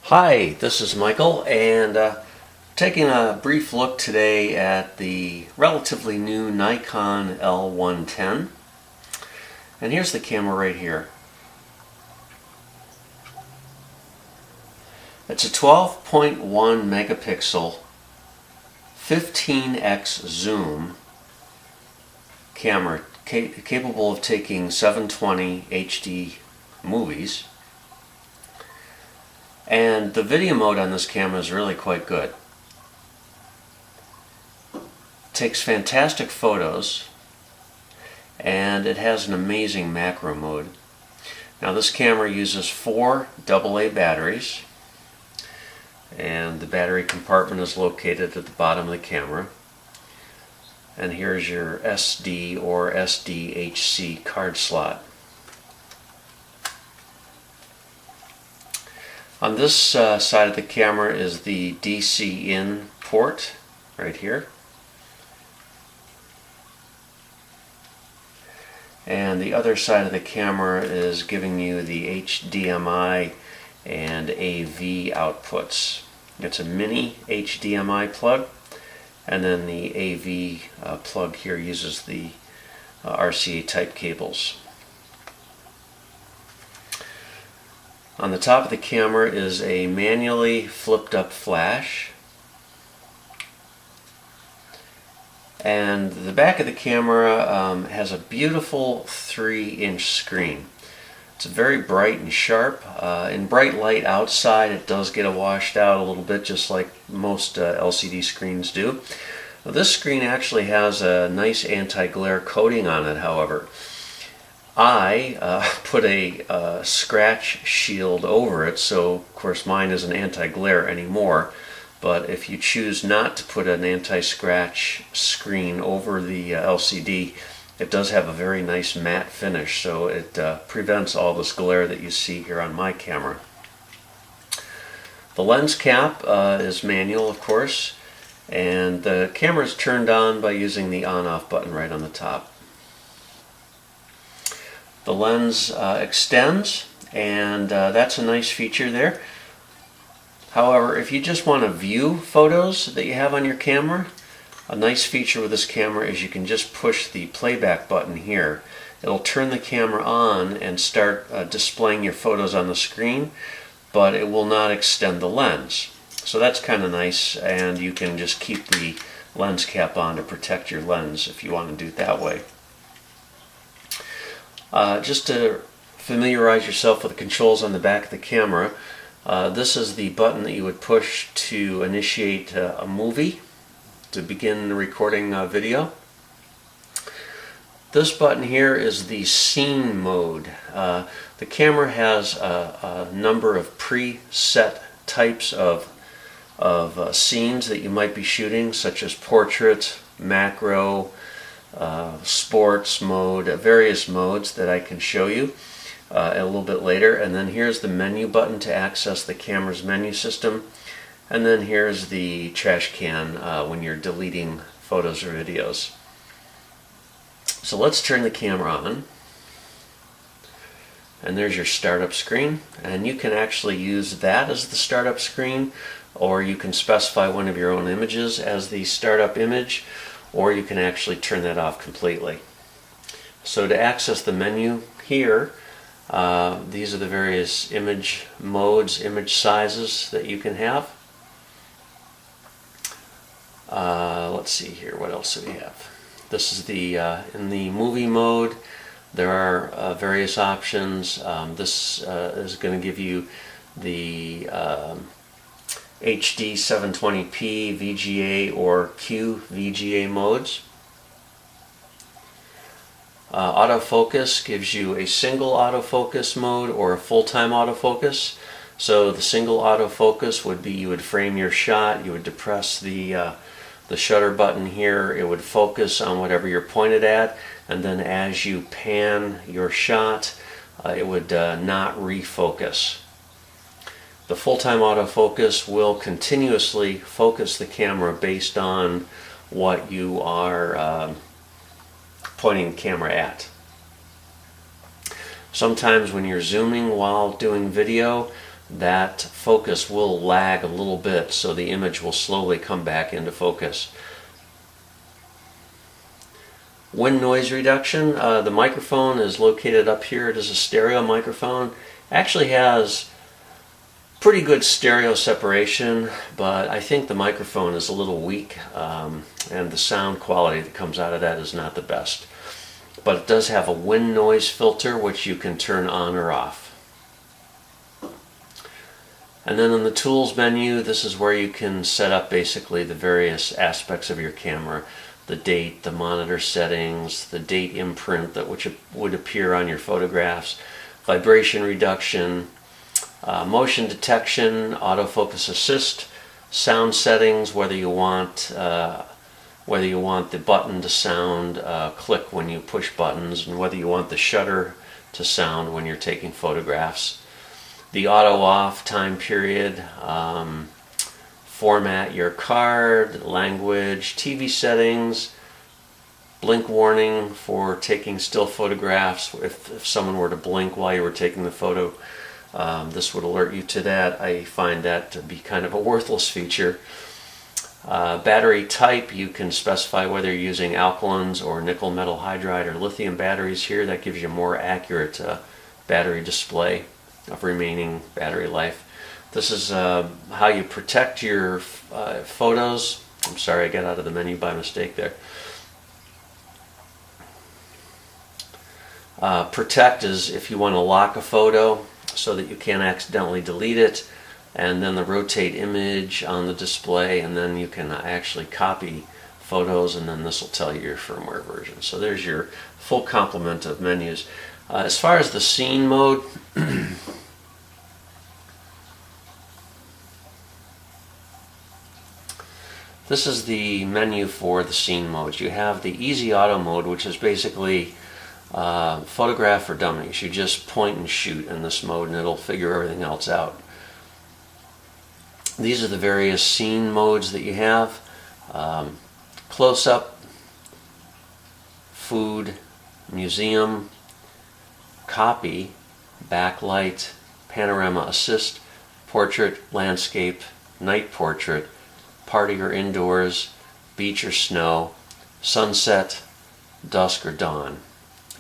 Hi, this is Michael, and taking a brief look today at the relatively new Nikon L110. And here's the camera right here. It's a 12.1 megapixel 15x zoom camera capable of taking 720 HD movies. And the video mode on this camera is really quite good. It takes fantastic photos, and it has an amazing macro mode. Now this camera uses 4 AA batteries, and the battery compartment is located at the bottom of the camera. And here's your SD or SDHC card slot. On this side of the camera is the DC in port right here. And the other side of the camera is giving you the HDMI and AV outputs. It's a mini HDMI plug, and then the AV plug here uses the RCA type cables. On the top of the camera is a manually flipped up flash, and the back of the camera has a beautiful 3-inch screen. It's very bright and sharp. In bright light outside it does get washed out a little bit, just like most LCD screens do. Well, this screen actually has a nice anti-glare coating on it, however. I put a scratch shield over it, so of course mine isn't anti-glare anymore. But if you choose not to put an anti-scratch screen over the LCD, it does have a very nice matte finish, so it prevents all this glare that you see here on my camera. The lens cap is manual, of course, and the camera is turned on by using the on-off button right on the top. The lens extends, and that's a nice feature there. However, if you just want to view photos that you have on your camera, a nice feature with this camera is you can just push the playback button here. It'll turn the camera on and start displaying your photos on the screen, but it will not extend the lens. So that's kind of nice, and you can just keep the lens cap on to protect your lens if you want to do it that way. Just to familiarize yourself with the controls on the back of the camera, this is the button that you would push to initiate a movie, to begin recording video. This button here is the scene mode. The camera has a number of preset types of scenes that you might be shooting, such as portrait, macro, sports mode, various modes that I can show you a little bit later. And then here's the menu button to access the camera's menu system, and then here's the trash can when you're deleting photos or videos. So let's turn the camera on, and there's your startup screen, and you can actually use that as the startup screen, or you can specify one of your own images as the startup image, or you can actually turn that off completely. So to access the menu here, these are the various image modes, image sizes that you can have. Let's see here, what else do we have? This is the in the movie mode. There are various options. This is going to give you the HD 720p VGA or QVGA modes. Autofocus gives you a single autofocus mode or a full-time autofocus. So the single autofocus would be, you would frame your shot, you would depress the shutter button here, it would focus on whatever you're pointed at, and then as you pan your shot, it would not refocus. The full-time autofocus will continuously focus the camera based on what you are pointing the camera at. Sometimes when you're zooming while doing video, that focus will lag a little bit, so the image will slowly come back into focus. Wind noise reduction. The microphone is located up here. It is a stereo microphone. Actually has pretty good stereo separation, but I think the microphone is a little weak, and the sound quality that comes out of that is not the best. But it does have a wind noise filter, which you can turn on or off. And then in the tools menu, this is where you can set up basically the various aspects of your camera. The date, the monitor settings, the date imprint that which would appear on your photographs, vibration reduction, motion detection, autofocus assist, sound settings, whether you want the button to sound click when you push buttons, and whether you want the shutter to sound when you're taking photographs. The auto off time period, format your card, language, TV settings, blink warning for taking still photographs. If someone were to blink while you were taking the photo, this would alert you to that. I find that to be kind of a worthless feature. Battery type, you can specify whether you're using alkalines or nickel metal hydride or lithium batteries here. That gives you a more accurate battery display of remaining battery life. This is how you protect your photos. I'm sorry, I got out of the menu by mistake there. Protect is if you want to lock a photo so that you can't accidentally delete it, and then the rotate image on the display, and then you can actually copy photos, and then this will tell you your firmware version. So there's your full complement of menus. As far as the scene mode, this is the menu for the scene modes. You have the easy auto mode, which is basically photograph for dummies. You just point and shoot in this mode and it'll figure everything else out. These are the various scene modes that you have. Close-up, food, museum, copy, backlight, panorama assist, portrait, landscape, night portrait, party or indoors, beach or snow, sunset, dusk or dawn,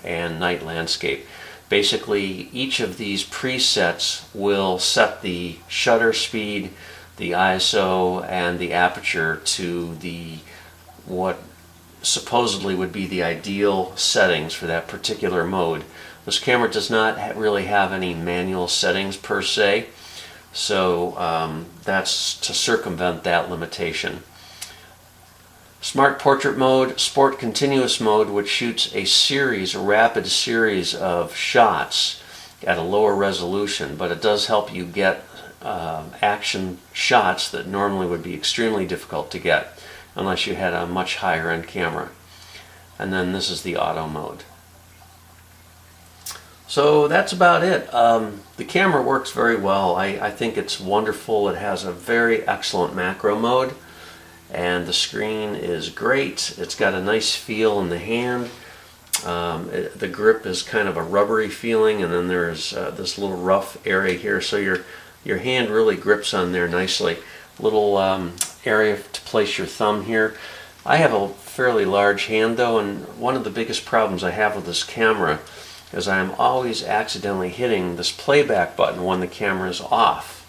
and night landscape. Basically, each of these presets will set the shutter speed, the ISO, and the aperture to the what supposedly would be the ideal settings for that particular mode. This camera does not really have any manual settings per se, so that's to circumvent that limitation. Smart Portrait Mode, Sport Continuous Mode, which shoots a rapid series of shots at a lower resolution, but it does help you get action shots that normally would be extremely difficult to get unless you had a much higher end camera. And then this is the auto mode. So that's about it. The camera works very well. I think it's wonderful. It has a very excellent macro mode, and the screen is great. It's got a nice feel in the hand. The grip is kind of a rubbery feeling, and then there's this little rough area here, so your hand really grips on there nicely. Little area to place your thumb here. I have a fairly large hand though, and one of the biggest problems I have with this camera is I'm always accidentally hitting this playback button when the camera is off.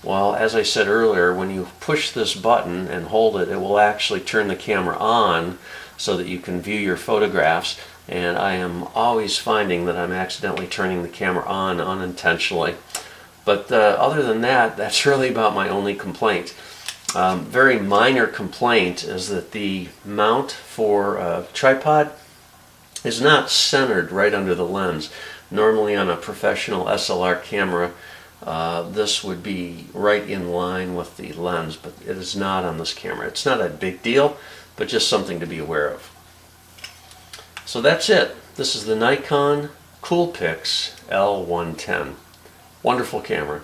Well, as I said earlier, when you push this button and hold it, it will actually turn the camera on so that you can view your photographs, and I am always finding that I'm accidentally turning the camera on unintentionally. But other than that, that's really about my only complaint. Very minor complaint is that the mount for a tripod is not centered right under the lens. Normally on a professional SLR camera, this would be right in line with the lens, but it is not on this camera. It's not a big deal, but just something to be aware of. So that's it. This is the Nikon Coolpix L110. Wonderful camera.